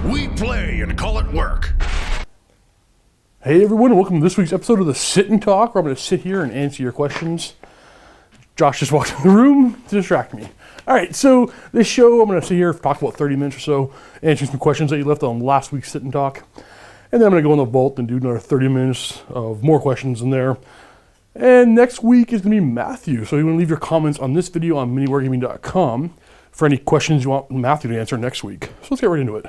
We play and call it work. Hey everyone, and welcome to this week's episode of the Sit and Talk, where I'm going to sit here and answer your questions. Josh just walked in the room to distract me. Alright, so this show, I'm going to sit here, talk about 30 minutes or so, answering some questions that you left on last week's Sit and Talk. And then I'm going to go in the vault and do another 30 minutes of more questions in there. And next week is going to be Matthew, so you want to leave your comments on this video on MiniWarGaming.com for any questions you want Matthew to answer next week. So let's get right into it.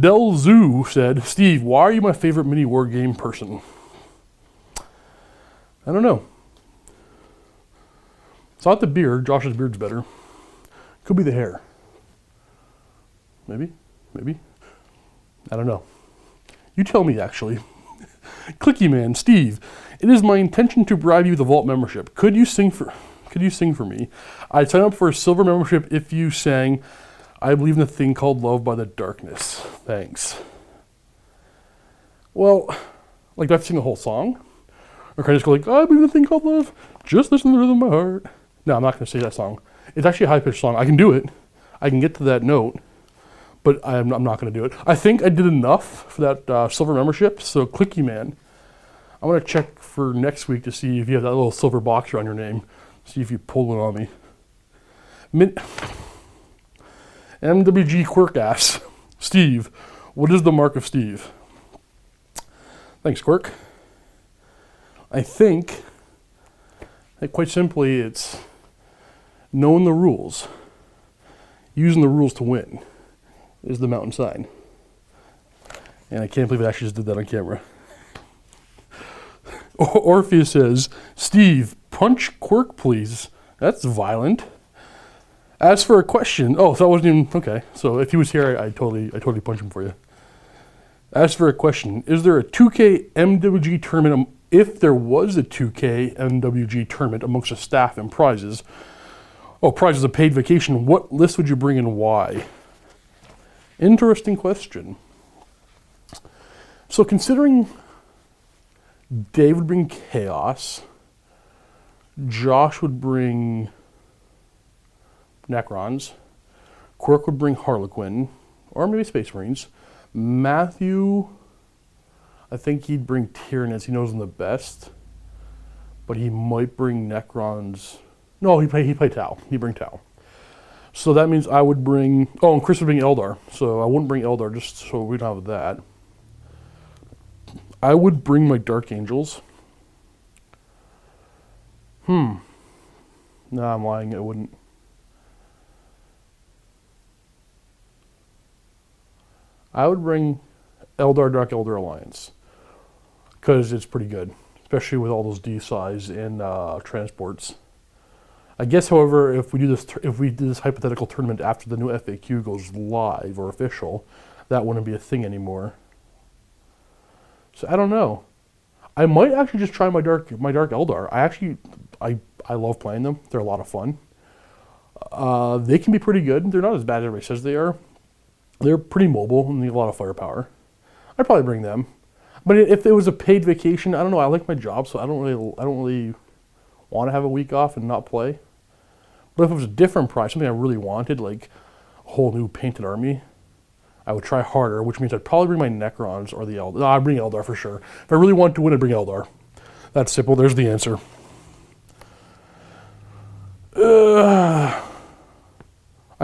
Del Zoo said, Steve, why are you my favorite mini war game person? I don't know. It's not the beard. Josh's beard's better. Could be the hair. Maybe. I don't know. You tell me, actually. Clicky Man, Steve, it is my intention to bribe you with a Vault membership. Could you sing for me? I'd sign up for a silver membership if you sang I Believe in a Thing Called Love by the Darkness. Thanks. Well, like, do I have to sing the whole song? Or can I just go like, I believe in a thing called love? Just listen to the rhythm of my heart. No, I'm not going to say that song. It's actually a high-pitched song. I can do it. I can get to that note. But I'm not going to do it. I think I did enough for that silver membership. So, Clicky Man, I'm going to check for next week to see if you have that little silver box around your name. See if you pulled one on me. MWG Quirk asks, Steve, what is the mark of Steve? Thanks, Quirk. I think quite simply it's knowing the rules. Using the rules to win is the mountain sign. And I can't believe I actually just did that on camera. Orpheus says, Steve, punch Quirk, please. That's violent. As for a question, so I wasn't even, okay. So if he was here, I'd totally punch him for you. As for a question, is there a 2K MWG tournament? If there was a 2K MWG tournament amongst the staff and prizes, prizes of paid vacation, what list would you bring and why? Interesting question. So considering Dave would bring Chaos, Josh would bring Necrons, Quirk would bring Harlequin, or maybe Space Marines. Matthew, I think he'd bring Tyranids, he knows them the best, but he might bring Necrons. No, he'd play Tau. He'd bring Tau. So that means I would bring, and Chris would bring Eldar, so I wouldn't bring Eldar just so we don't have that. I would bring my Dark Angels. No, I'm lying, I wouldn't. I would bring Eldar Dark Eldar Alliance because it's pretty good, especially with all those D size and transports. I guess, however, if we do this hypothetical tournament after the new FAQ goes live or official, that wouldn't be a thing anymore. So I don't know. I might actually just try my Dark Eldar. I love playing them. They're a lot of fun. They can be pretty good. They're not as bad as everybody says they are. They're pretty mobile and need a lot of firepower. I'd probably bring them. But if it was a paid vacation, I don't know. I like my job, so I don't really want to have a week off and not play. But if it was a different price, something I really wanted, like a whole new painted army, I would try harder, which means I'd probably bring my Necrons or the Eldar. No, I'd bring Eldar for sure. If I really wanted to win, I'd bring Eldar. That's simple. There's the answer. I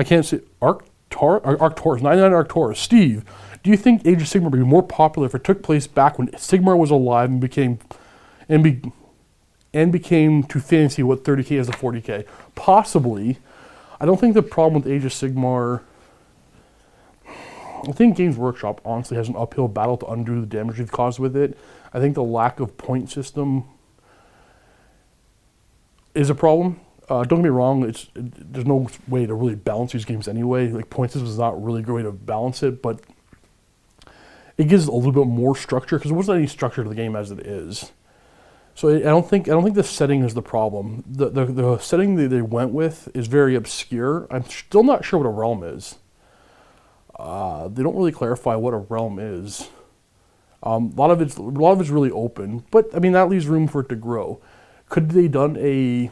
can't see Arcturus, 99 Arcturus. Steve, do you think Age of Sigmar would be more popular if it took place back when Sigmar was alive and became to fantasy what 30K is to 40K? Possibly. I don't think the problem with Age of Sigmar, I think Games Workshop honestly has an uphill battle to undo the damage they've caused with it. I think the lack of point system is a problem. Don't get me wrong, there's no way to really balance these games anyway. Like, point system is not really a good way to balance it, but it gives a little bit more structure because there wasn't any structure to the game as it is. So I don't think the setting is the problem. The setting that they went with is very obscure. I'm still not sure what a realm is. They don't really clarify what a realm is. A lot of it's really open, but I mean that leaves room for it to grow. Could they done a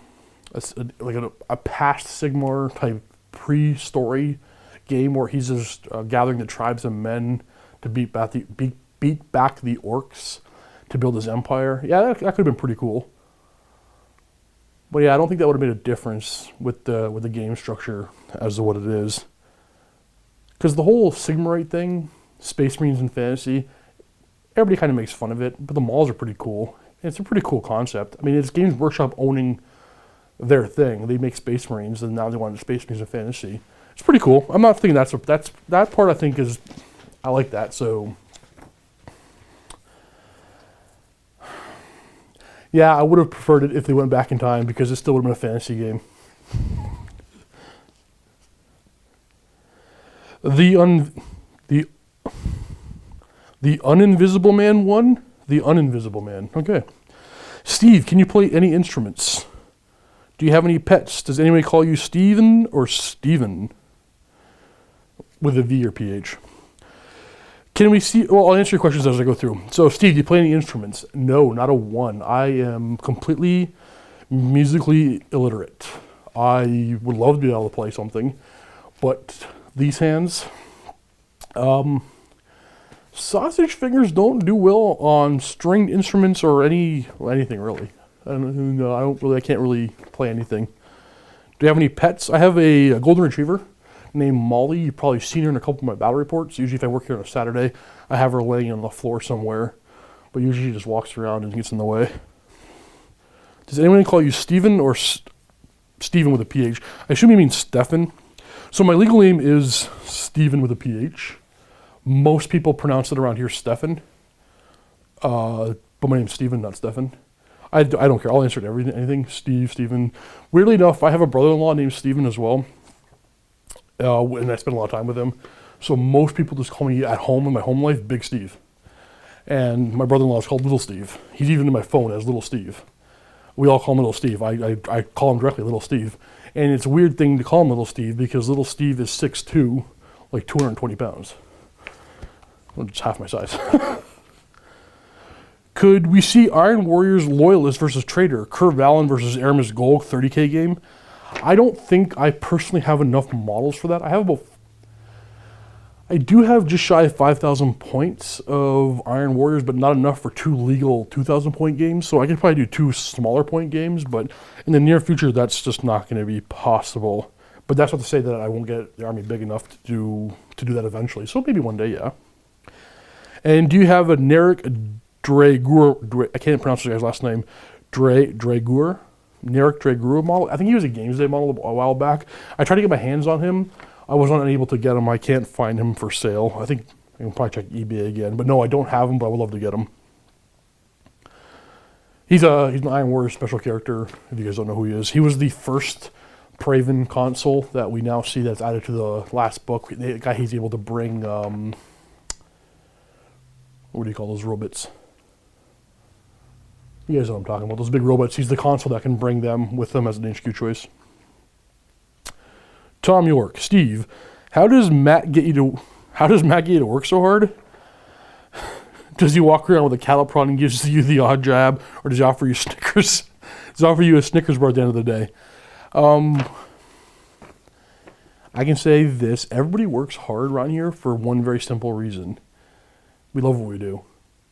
past Sigmar type pre-story game where he's just gathering the tribes of men to beat back the orcs to build his empire. Yeah, that could have been pretty cool. But yeah, I don't think that would have made a difference with the game structure as to what it is. Because the whole Sigmar thing, Space Marines and fantasy, everybody kind of makes fun of it, but the models are pretty cool. It's a pretty cool concept. I mean, it's Games Workshop owning their thing. They make Space Marines, and now they want Space Marines and fantasy. It's pretty cool. I'm not thinking that part. I think is, I like that. So yeah, I would have preferred it if they went back in time because it still would have been a fantasy game. The Uninvisible Man won? The Uninvisible Man. Okay. Steve, can you play any instruments? Do you have any pets? Does anybody call you Steven or Steven? With a V or PH. Can we see... Well, I'll answer your questions as I go through. So, Steve, do you play any instruments? No, not a one. I am completely musically illiterate. I would love to be able to play something, but these hands... sausage fingers don't do well on stringed instruments or anything really. I can't really play anything. Do you have any pets? I have a golden retriever named Molly. You've probably seen her in a couple of my battle reports. Usually if I work here on a Saturday, I have her laying on the floor somewhere. But usually she just walks around and gets in the way. Does anyone call you Steven or Steven with a PH? I assume you mean Stefan. So my legal name is Steven with a PH. Most people pronounce it around here Stefan. But my name's Steven, not Stefan. I don't care. I'll answer to anything. Steve, Steven. Weirdly enough, I have a brother-in-law named Steven as well. And I spend a lot of time with him. So most people just call me at home in my home life, Big Steve. And my brother-in-law is called Little Steve. He's even in my phone as Little Steve. We all call him Little Steve. I call him directly Little Steve. And it's a weird thing to call him Little Steve because Little Steve is 6'2", like 220 pounds. It's half my size. Could we see Iron Warriors Loyalist versus Traitor, Curve Allen versus Aramis Gold 30k game? I don't think I personally have enough models for that. I do have just shy of 5,000 points of Iron Warriors, but not enough for 2 legal 2,000 point games. So I could probably do 2 smaller point games, but in the near future, that's just not going to be possible. But that's not to say that I won't get the army big enough to do that eventually. So maybe one day, yeah. And do you have a Narek Dragur? I can't pronounce the guy's last name. Dragur? Narek Dragur model. I think he was a Games Day model a while back. I tried to get my hands on him. I was unable to get him. I can't find him for sale. I think I can probably check eBay again. But no, I don't have him, but I would love to get him. He's an Iron Warrior special character, if you guys don't know who he is. He was the first Praven console that we now see that's added to the last book. The guy he's able to bring, what do you call those robots? You guys know what I'm talking about. Those big robots. He's the console that can bring them with them as an HQ choice. Tom York, Steve, how does Matt get you to work so hard? Does he walk around with a cattle prod and gives you the odd jab, or does he offer you Snickers? Does he offer you a Snickers bar at the end of the day? I can say this: everybody works hard around here for one very simple reason. We love what we do.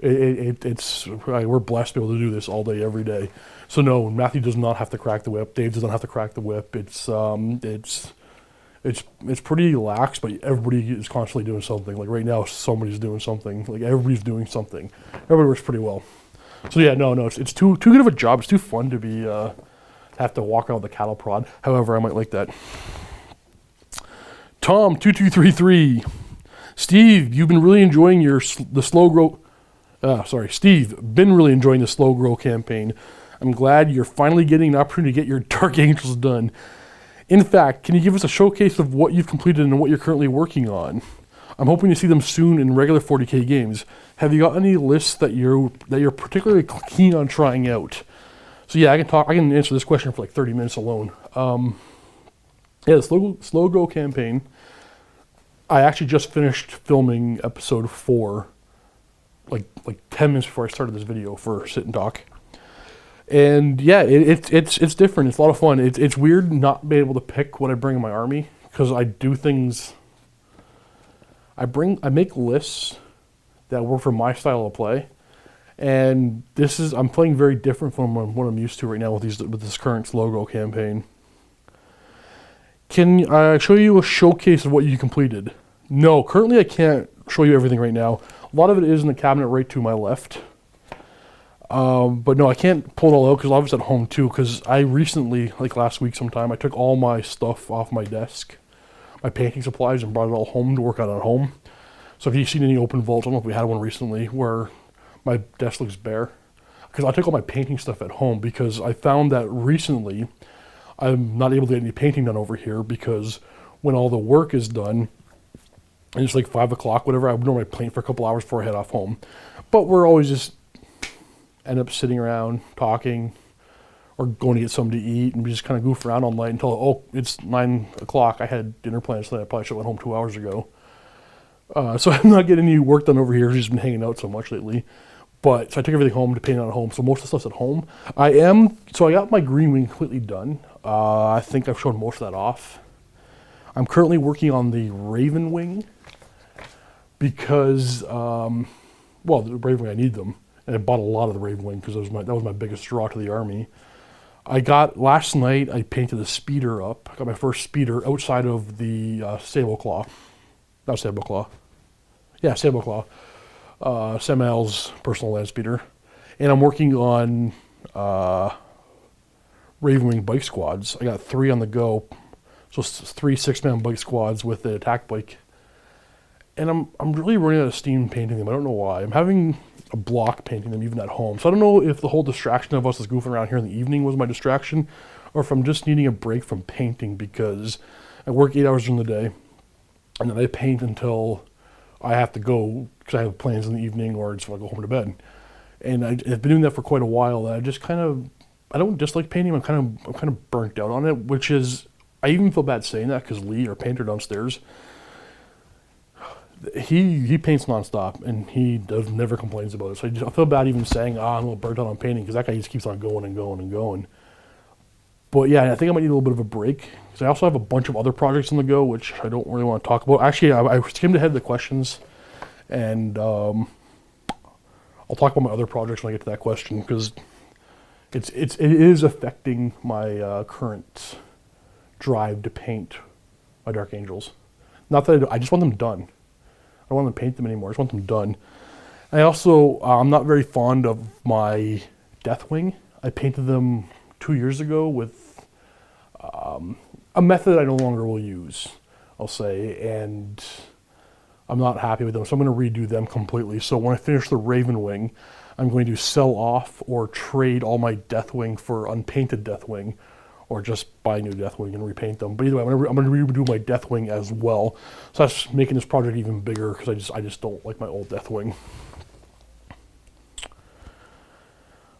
We're blessed to be able to do this all day, every day. So no, Matthew does not have to crack the whip. Dave does not have to crack the whip. It's pretty lax, but everybody is constantly doing something. Like right now, somebody's doing something. Like everybody's doing something. Everybody works pretty well. So yeah, no, it's too good of a job. It's too fun to be have to walk around with a cattle prod. However, I might like that. Tom 2233, Steve, you've been really enjoying the slow grow. Steve, been really enjoying the slow grow campaign. I'm glad you're finally getting an opportunity to get your Dark Angels done. In fact, can you give us a showcase of what you've completed and what you're currently working on? I'm hoping to see them soon in regular 40k games. Have you got any lists that you're particularly keen on trying out? So yeah, I can answer this question for like 30 minutes alone. Yeah, the slow grow campaign. I actually just finished filming episode 4, like 10 minutes before I started this video for Sit and Talk. And yeah, it's different. It's a lot of fun. It's weird not being able to pick what I bring in my army because I do things I make lists that work for my style of play, and I'm playing very different from what I'm used to right now with this current logo campaign. Can I show you a showcase of what you completed? No, currently I can't show you everything right now. A lot of it is in the cabinet right to my left. But no, I can't pull it all out because a lot of it's at home too. Because I recently, like last week sometime, I took all my stuff off my desk, my painting supplies, and brought it all home to work on at home. So if you've seen any open vaults, I don't know if we had one recently, where my desk looks bare. Because I took all my painting stuff at home because I found that recently I'm not able to get any painting done over here because when all the work is done, and it's like 5 o'clock, whatever, I would normally paint for a couple hours before I head off home. But we're always just end up sitting around talking or going to get something to eat, and we just kind of goof around all night until, oh, it's 9 o'clock. I had dinner plans tonight. I probably should have went home 2 hours ago. So I'm not getting any work done over here. I've just been hanging out so much lately. But so I took everything home to paint it at home. So most of the stuff's at home. So I got my green wing completely done. I think I've shown most of that off. I'm currently working on the Raven wing because, the Raven wing, I need them. And I bought a lot of the Raven wing because that was my biggest draw to the army. Last night, I painted a speeder up. I got my first speeder outside of the Sableclaw. Not Sableclaw. Yeah, Sableclaw. Samael's personal land speeder. And I'm working on Raven wing bike squads. I got 3 on the go. So 3 6-man bike squads with the attack bike. And I'm really running out of steam painting them. I don't know why. I'm having a block painting them even at home. So I don't know if the whole distraction of us is goofing around here in the evening was my distraction, or if I'm just needing a break from painting because I work 8 hours during the day, and then I paint until I have to go because I have plans in the evening or just want to go home to bed. And I've been doing that for quite a while. I just I don't dislike painting. I'm kind of burnt out on it, which is, I even feel bad saying that because Lee, our painter downstairs, he paints nonstop, and he never complains about it. So I feel bad even saying, I'm a little burnt out on painting, because that guy just keeps on going and going and going. But yeah, I think I might need a little bit of a break, because I also have a bunch of other projects on the go, which I don't really want to talk about. Actually, I skimmed ahead of the questions, and I'll talk about my other projects when I get to that question, because it is affecting my current drive to paint my Dark Angels. Not that I just want them done. I don't want to paint them anymore. I just want them done. I also, I'm not very fond of my Deathwing. I painted them 2 years ago with a method I no longer will use, I'll say, and I'm not happy with them, so I'm going to redo them completely. So when I finish the Raven Wing, I'm going to sell off or trade all my Deathwing for unpainted Deathwing, or just buy a new Deathwing and repaint them. But either way, I'm going to redo my Deathwing as well. So that's making this project even bigger because I just don't like my old Deathwing.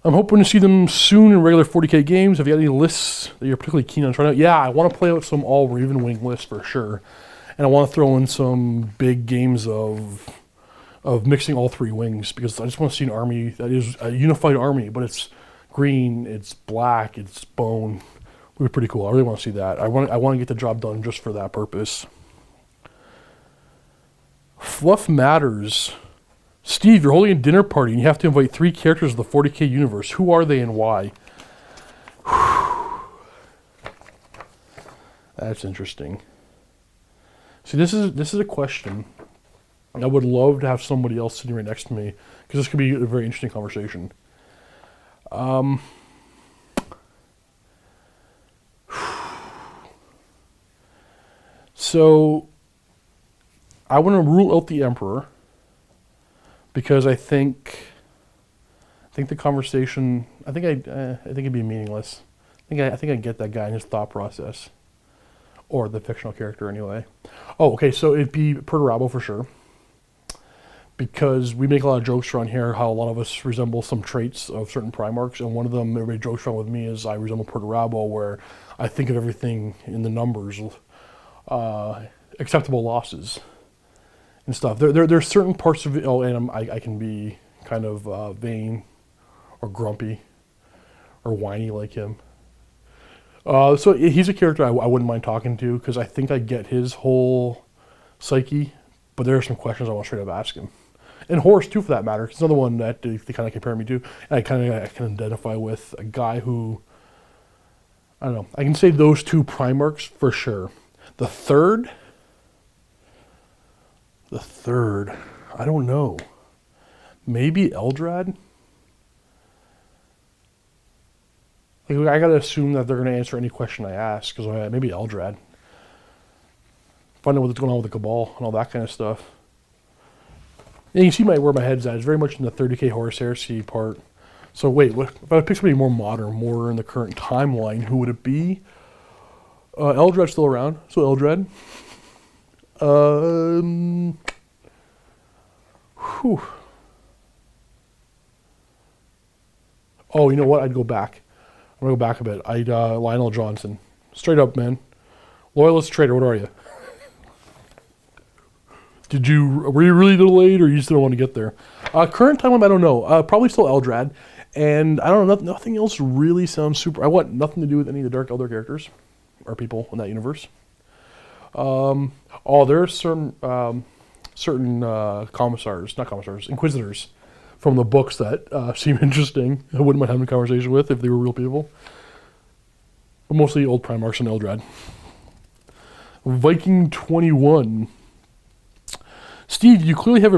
I'm hoping to see them soon in regular 40k games. Have you got any lists that you're particularly keen on trying out? Yeah, I want to play out some all Raven Wing lists for sure. And I want to throw in some big games of mixing all 3 wings, because I just want to see an army that is a unified army, but it's green, it's black, it's bone. It would be pretty cool. I really want to see that. I want to get the job done just for that purpose. Fluff matters. Steve, you're holding a dinner party and you have to invite 3 characters of the 40k universe. Who are they and why? That's interesting. See, this is a question I would love to have somebody else sitting right next to me, because this could be a very interesting conversation. So, I want to rule out the Emperor, because I think the conversation, I think it'd be meaningless. I think I get that guy and his thought process, or the fictional character anyway. Oh, okay, so it'd be Perturabo for sure, because we make a lot of jokes around here how a lot of us resemble some traits of certain Primarchs, and one of them everybody jokes around with me is I resemble Perturabo, where I think of everything in the numbers, acceptable losses and stuff. There's certain parts of it, and I can be kind of vain or grumpy or whiny like him. So he's a character I wouldn't mind talking to, because I think I get his whole psyche, But there are some questions I want to straight up ask him. And Horus, too, for that matter. It's another one that they kind of compare me to. And I can identify with a guy who, I don't know. I can say those two Primarchs for sure. The third, I don't know. Maybe Eldrad? Like, I gotta assume that they're gonna answer any question I ask, because maybe Eldrad. Find out what's going on with the Cabal and all that kind of stuff. And you see where my head's at. It's very much in the 30k Horus Heresy part. So wait, what, if I would pick somebody more modern, more in the current timeline, who would it be? Eldrad's still around, so Eldrad. Whew. Oh, you know what? I'd go back. I'm gonna go back a bit. Lionel Johnson, straight up, man. Loyalist traitor. What are you? Were you really delayed, or you just didn't want to get there? Current timeline, I don't know. Probably still Eldrad, and I don't know. Nothing else really sounds super. I want nothing to do with any of the Dark Eldar characters or people in that universe. There are certain Inquisitors from the books that seem interesting. I wouldn't mind having a conversation with if they were real people. But mostly old Primarchs and Eldrad. Viking 21. Steve, you clearly have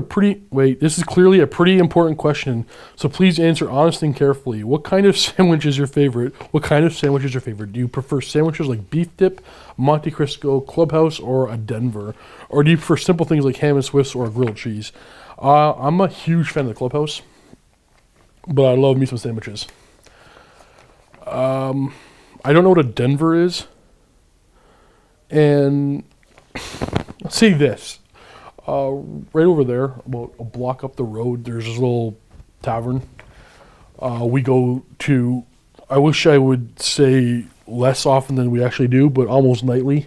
this is clearly a pretty important question, so please answer honestly and carefully. What kind of sandwich is your favorite? Do you prefer sandwiches like beef dip, Monte Cristo, Clubhouse, or a Denver? Or do you prefer simple things like ham and Swiss or a grilled cheese? I'm a huge fan of the Clubhouse, but I love me some sandwiches. I don't know what a Denver is, and let's say this. Right over there, about a block up the road, there's this little tavern. We go to, I wish I would say less often than we actually do, but almost nightly.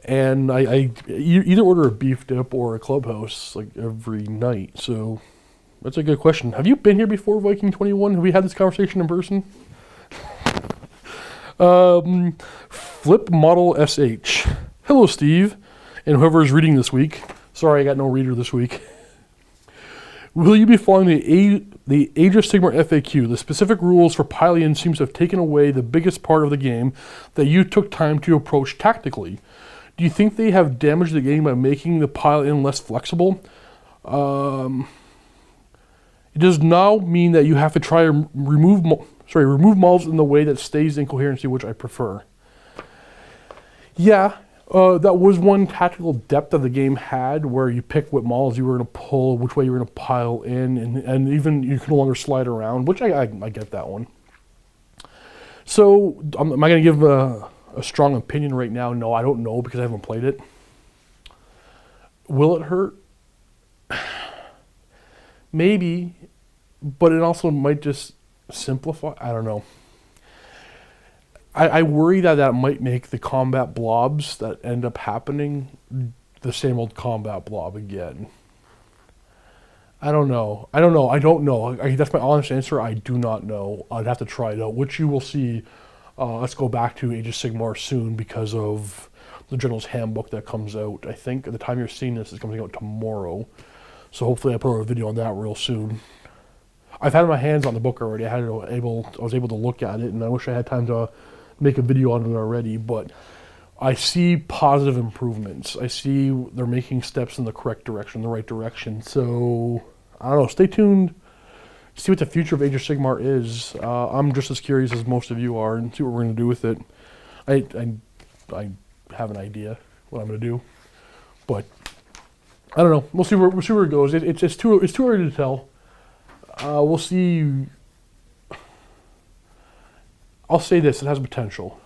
And I either order a beef dip or a Clubhouse like every night. So that's a good question. Have you been here before, Viking 21? Have we had this conversation in person? Flip Model SH. Hello, Steve, and whoever is reading this week. Sorry, I got no reader this week. Will you be following the Age of Sigmar FAQ? The specific rules for piloting seems to have taken away the biggest part of the game that you took time to approach tactically. Do you think they have damaged the game by making the pilot less flexible? It does now mean that you have to try to remove models in the way that stays in coherency, which I prefer. Yeah. That was one tactical depth that the game had, where you pick what models you were going to pull, which way you were going to pile in, and even you can no longer slide around, which I get that one. So, am I going to give a strong opinion right now? No, I don't know, because I haven't played it. Will it hurt? Maybe, but it also might just simplify. I don't know. I worry that might make the combat blobs that end up happening the same old combat blob again. I don't know. That's my honest answer. I do not know. I'd have to try it out, which you will see. Let's go back to Age of Sigmar soon because of the General's Handbook that comes out. I think at the time you're seeing this, it's coming out tomorrow. So hopefully I put out a video on that real soon. I've had my hands on the book already. I was able to look at it, and I wish I had time to make a video on it already, but I see positive improvements. I see they're making steps in the correct direction, the right direction. So, I don't know, stay tuned, see what the future of Age of Sigmar is. I'm just as curious as most of you are, and see what we're going to do with it. I have an idea what I'm going to do, but I don't know. We'll see where it goes. It's too early to tell. We'll see. I'll say this, it has potential.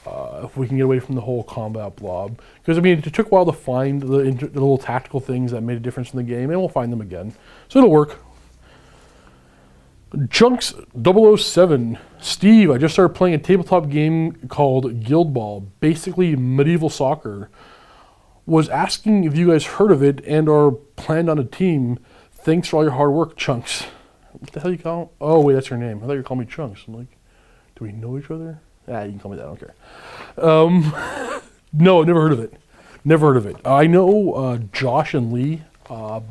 If we can get away from the whole combat blob. Because, I mean, it took a while to find the little tactical things that made a difference in the game, and we'll find them again. So it'll work. Junks 007. Steve, I just started playing a tabletop game called Guild Ball, basically medieval soccer. Was asking if you guys heard of it and are planned on a team. Thanks for all your hard work, Chunks. What the hell you call? Oh wait, that's your name. I thought you were calling me Chunks. I'm like, do we know each other? You can call me that. I don't care. No, I've never heard of it. Never heard of it. I know Josh and Lee.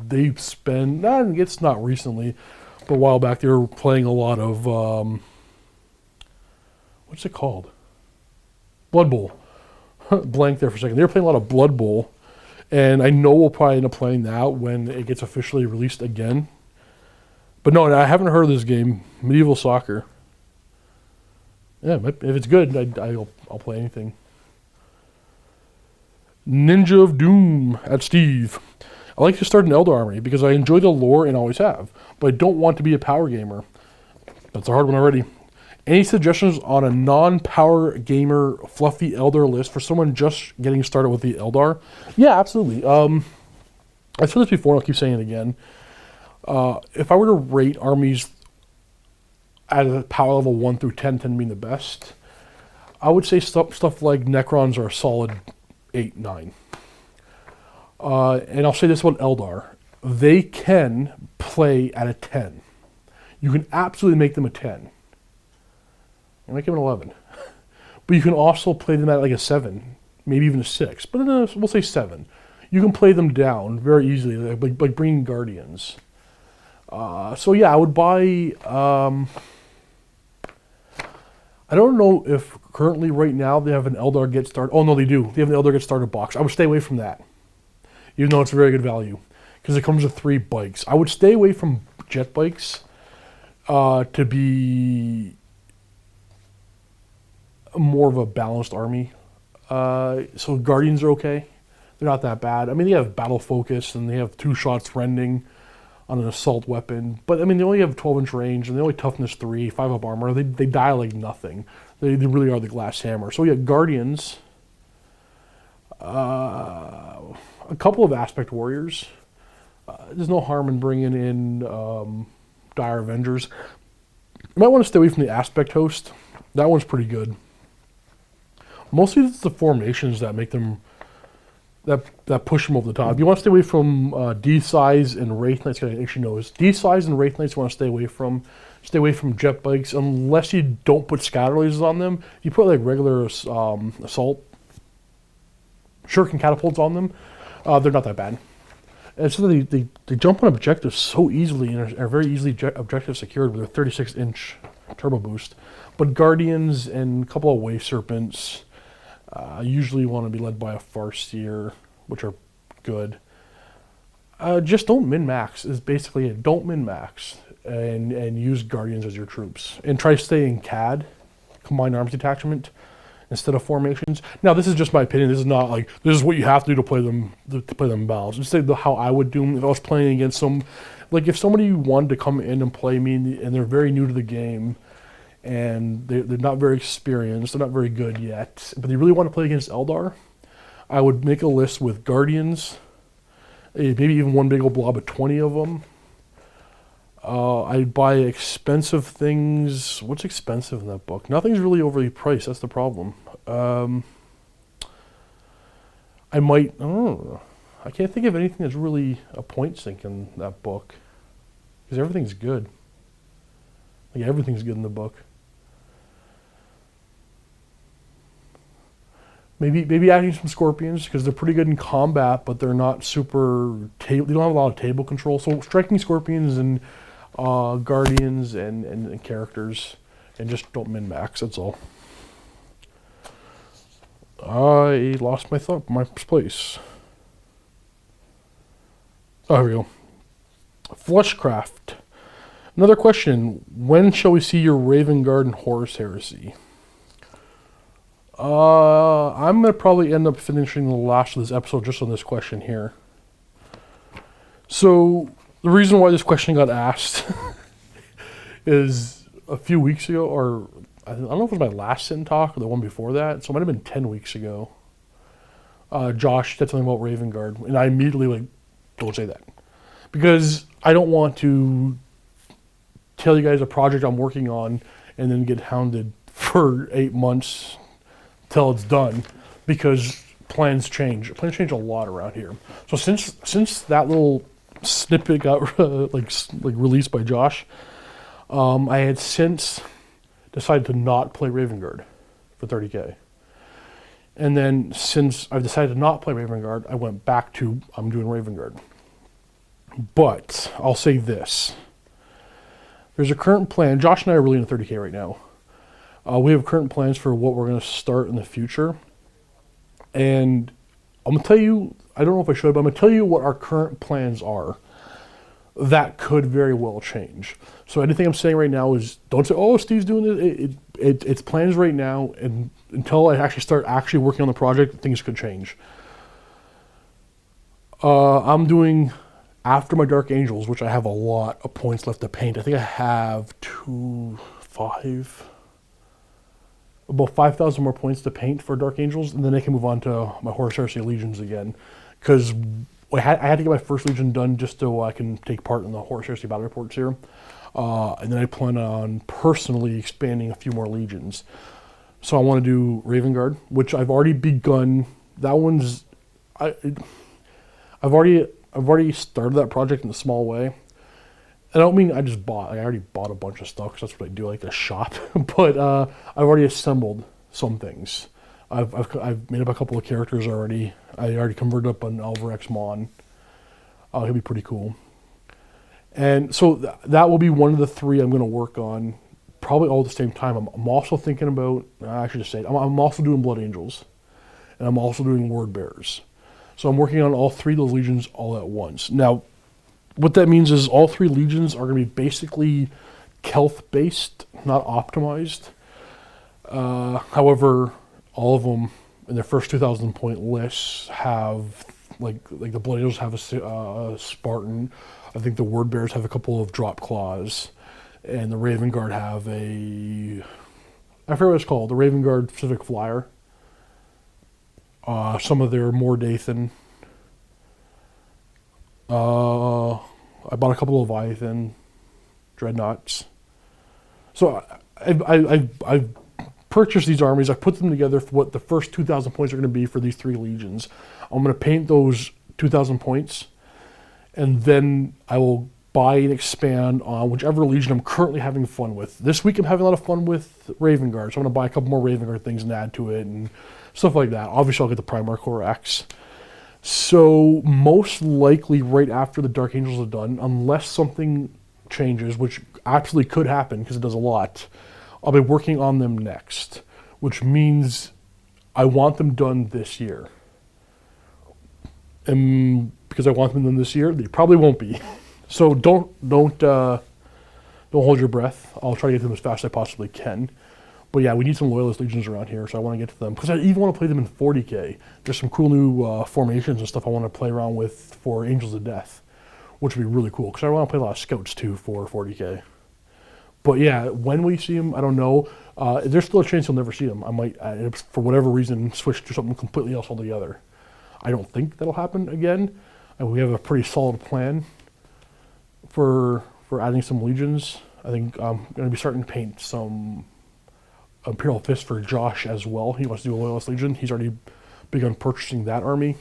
They spend. It's not recently, but a while back they were playing a lot of. What's it called? Blood Bowl. Blank there for a second. They were playing a lot of Blood Bowl, and I know we'll probably end up playing that when it gets officially released again. But no, I haven't heard of this game, Medieval Soccer. Yeah, if it's good, I'll play anything. Ninja of Doom at Steve. I like to start an Eldar army because I enjoy the lore and always have, but I don't want to be a power gamer. That's a hard one already. Any suggestions on a non-power gamer fluffy Eldar list for someone just getting started with the Eldar? Yeah, absolutely. I've said this before, and I'll keep saying it again. If I were to rate armies at a power level 1 through 10 being the best, I would say stuff like Necrons are a solid 8, 9. And I'll say this about Eldar. They can play at a 10. You can absolutely make them a 10. You make them an 11. But you can also play them at like a 7, maybe even a 6. But we'll say 7. You can play them down very easily, like bringing Guardians. So yeah, I would buy... I don't know if currently right now they have an Eldar Get Started. Oh no, they do. They have an Eldar Get Started box. I would stay away from that, even though it's a very good value, because it comes with 3 bikes. I would stay away from jet bikes to be more of a balanced army. So Guardians are okay. They're not that bad. I mean, they have battle focus and they have 2 shots rending on an assault weapon, but I mean they only have 12-inch range and they only toughness 3, 5 up armor. They die like nothing. They really are the glass hammer. So yeah, Guardians, a couple of aspect warriors. There's no harm in bringing in Dire Avengers. You might want to stay away from the aspect host. That one's pretty good. Mostly it's the formations that make them that push them over the top. You want to stay away from D-Size and Wraith Knights. Actually, no, it's D-Size and Wraith Knights you want to stay away from. Stay away from jet bikes unless you don't put scatter lasers on them. You put like regular assault shuriken catapults on them. They're not that bad. And so they jump on objectives so easily and are very easily objective secured with a 36-inch turbo boost. But Guardians and a couple of Wave Serpents usually want to be led by a Farseer, which are good. Just don't min-max is basically it. Don't min-max and use Guardians as your troops. And try to stay in CAD, Combined Arms Detachment, instead of formations. Now, this is just my opinion. This is not like, this is what you have to do to play them balanced. Just say how I would do them if I was playing against some, like if somebody wanted to come in and play me and they're very new to the game, and they're not very experienced, they're not very good yet, but they really want to play against Eldar, I would make a list with Guardians, maybe even one big old blob of 20 of them. I'd buy expensive things. What's expensive in that book? Nothing's really overly priced, that's the problem. I can't think of anything that's really a point sink in that book, because everything's good. Like everything's good in the book. Maybe adding some Scorpions, because they're pretty good in combat, but they're not super they don't have a lot of table control. So striking Scorpions and Guardians and characters, and just don't min-max, that's all. I lost my place. Oh, here we go. Flushcraft. Another question. When shall we see your Raven Guard and Horus Heresy? I'm going to probably end up finishing the last of this episode just on this question here. So, the reason why this question got asked is a few weeks ago, or I don't know if it was my last Sin Talk or the one before that, so it might have been 10 weeks ago. Josh said something about Raven Guard, and I immediately don't say that. Because I don't want to tell you guys a project I'm working on and then get hounded for 8 months till it's done, because plans change. Plans change a lot around here. So since that little snippet got like released by Josh, I had since decided to not play Raven Guard for 30k. And then since I've decided to not play Raven Guard, I went back to I'm doing Raven Guard. But I'll say this. There's a current plan. Josh and I are really in 30K right now. We have current plans for what we're going to start in the future. And I'm going to tell you, I don't know if I should, but I'm going to tell you what our current plans are. That could very well change. So anything I'm saying right now is, don't say, oh, Steve's doing it. It's plans right now, and until I actually start working on the project, things could change. I'm doing, after my Dark Angels, which I have a lot of points left to paint. I think I have about 5,000 more points to paint for Dark Angels, and then I can move on to my Horus Heresy Legions again. Because I had to get my first Legion done just so I can take part in the Horus Heresy battle reports here. And then I plan on personally expanding a few more Legions. So I want to do Raven Guard, which I've already begun. That one's... I've already started that project in a small way. And I don't mean I just bought. I already bought a bunch of stuff because that's what I do, like a shop. But I've already assembled some things. I've made up a couple of characters already. I already converted up an Alvar X Mon. He'll be pretty cool. And so that will be one of the three I'm going to work on, probably all at the same time. I'm also thinking about, I should just say it, I'm also doing Blood Angels, and I'm also doing Word Bearers. So I'm working on all three of those Legions all at once. Now, what that means is all three Legions are going to be basically Kelth-based, not optimized. However, all of them in their first 2,000 point lists have, like the Blood Angels have a Spartan. I think the Word Bearers have a couple of Drop Claws, and the Raven Guard have I forget what it's called, the Raven Guard Pacific Flyer. Some of their Mordathan. I bought a couple of Leviathan Dreadnoughts. So I've purchased these armies. I put them together for what the first 2,000 points are going to be for these three Legions. I'm going to paint those 2,000 points, and then I will buy and expand on whichever Legion I'm currently having fun with. This week I'm having a lot of fun with Raven Guard, so I'm going to buy a couple more Raven Guard things and add to it and stuff like that. Obviously I'll get the Primarch Core X. So most likely right after the Dark Angels are done, unless something changes, which absolutely could happen because it does a lot, I'll be working on them next, which means I want them done this year. And because I want them done this year, they probably won't be. So don't hold your breath. I'll try to get to them as fast as I possibly can. But yeah, we need some Loyalist Legions around here, so I want to get to them. Because I even want to play them in 40K. There's some cool new formations and stuff I want to play around with for Angels of Death, which would be really cool. Because I want to play a lot of Scouts too for 40K. But yeah, when we see them, I don't know. There's still a chance you'll never see them. I might, for whatever reason, switch to something completely else altogether. I don't think that'll happen again. And we have a pretty solid plan for adding some Legions. I think I'm going to be starting to paint some Imperial Fist for Josh as well. He wants to do a Loyalist Legion. He's already begun purchasing that army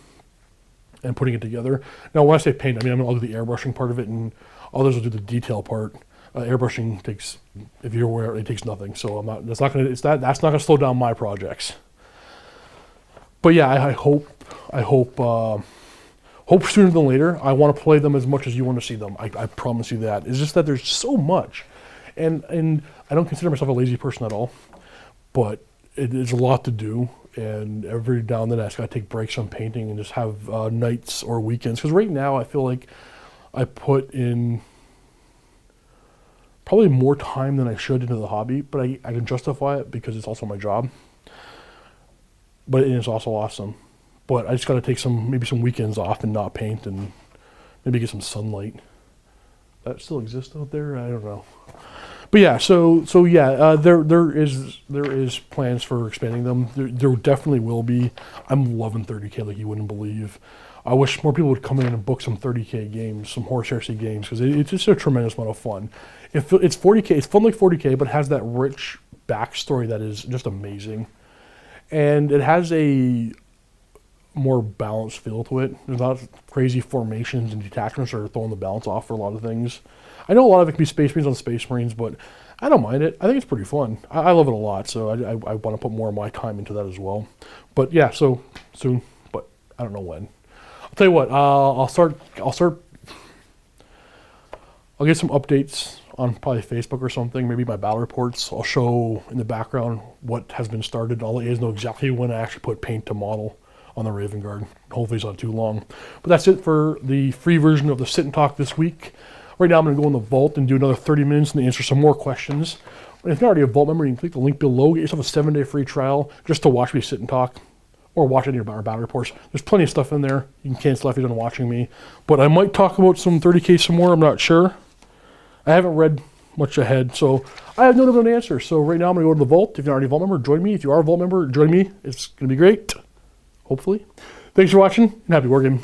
and putting it together. Now, when I say paint, I mean I'll do the airbrushing part of it, and others will do the detail part. Airbrushing takes, if you're aware, it takes nothing. So I'm not. That's not going to slow down my projects. But yeah, I hope sooner than later. I want to play them as much as you want to see them. I promise you that. It's just that there's so much, and I don't consider myself a lazy person at all, but it is a lot to do. And every now and then I just got to take breaks on painting and just have nights or weekends. Because right now I feel like I put in probably more time than I should into the hobby, but I can justify it because it's also my job. But it is also awesome. But I just got to take maybe some weekends off and not paint and maybe get some sunlight. That still exists out there? I don't know. But yeah, so yeah, there is plans for expanding them. There definitely will be. I'm loving 30K like you wouldn't believe. I wish more people would come in and book some 30K games, some Horus Heresy games, because it's just a tremendous amount of fun. It's 40K. It's fun like 40K, but it has that rich backstory that is just amazing, and it has a more balanced feel to it. There's not crazy formations and detachments that are throwing the balance off for a lot of things. I know a lot of it can be Space Marines on Space Marines, but I don't mind it. I think it's pretty fun. I love it a lot, so I want to put more of my time into that as well. But yeah, so soon, but I don't know when. I'll tell you what. I'll get some updates on probably Facebook or something. Maybe my battle reports. I'll show in the background what has been started. I'll let you guys know exactly when I actually put paint to model on the Raven Guard. Hopefully it's not too long. But that's it for the free version of the Sit and Talk this week. Right now I'm going to go in the vault and do another 30 minutes and answer some more questions. And if you're already a vault member, you can click the link below. Get yourself a 7-day free trial just to watch me sit and talk, or watch any of our battle reports. There's plenty of stuff in there. You can cancel if you're done watching me. But I might talk about some 30K some more. I'm not sure. I haven't read much ahead, so I have no definite answer. So right now I'm going to go to the vault. If you're already a vault member, join me. If you are a vault member, join me. It's going to be great. Hopefully. Thanks for watching, and happy wargaming.